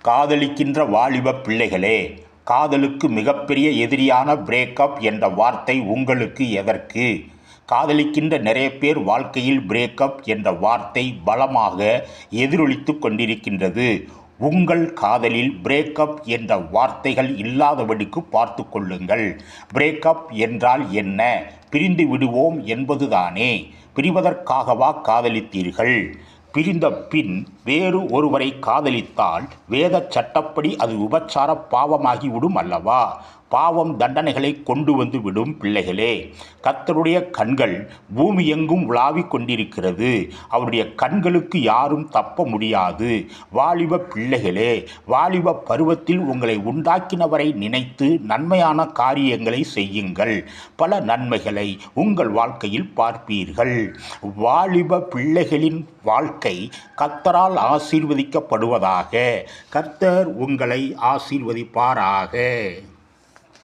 காதலிக்கின்ற வாலிப பிள்ளைகளே, காதலுக்கு மிகப்பெரிய எதிரியான பிரேக்கப் என்ற வார்த்தை உங்களுக்கு எதற்கு? காதலிக்கின்ற நிறைய பேர் வாழ்க்கையில் பிரேக்கப் என்ற வார்த்தை பலமாக எதிரொலித்து கொண்டிருக்கின்றது. உங்கள் காதலில் பிரேக்கப் என்ற வார்த்தைகள் இல்லாதபடிக்கு பார்த்து கொள்ளுங்கள். பிரேக்கப் என்றால் என்ன? பிரிந்து விடுவோம் என்பதுதானே? பிரிவதற்காகவா காதலித்தீர்கள்? பிரிந்த பின் வேறு ஒருவரை காதலித்தால் வேத சட்டப்படி அது விபச்சார பாவமாகிவிடும் அல்லவா? பாவம் தண்டனைகளை கொண்டு வந்து விடும். பிள்ளைகளே, கர்த்தருடைய கண்கள் பூமி எங்கும் உலாவிக் கொண்டிருக்கிறது. அவருடைய கண்களுக்கு யாரும் தப்ப முடியாது. வாலிப பிள்ளைகளே, வாலிப பருவத்தில் உங்களை உண்டாக்கினவரை நினைத்து நன்மையான காரியங்களை செய்யுங்கள். பல நன்மைகளை உங்கள் வாழ்க்கையில் பார்ப்பீர்கள். வாலிப பிள்ளைகளின் வாழ்க்கை கர்த்தரால் ஆசீர்வதிக்கப்படுவதாக. கர்த்தர் உங்களை ஆசீர்வதிப்பாராக.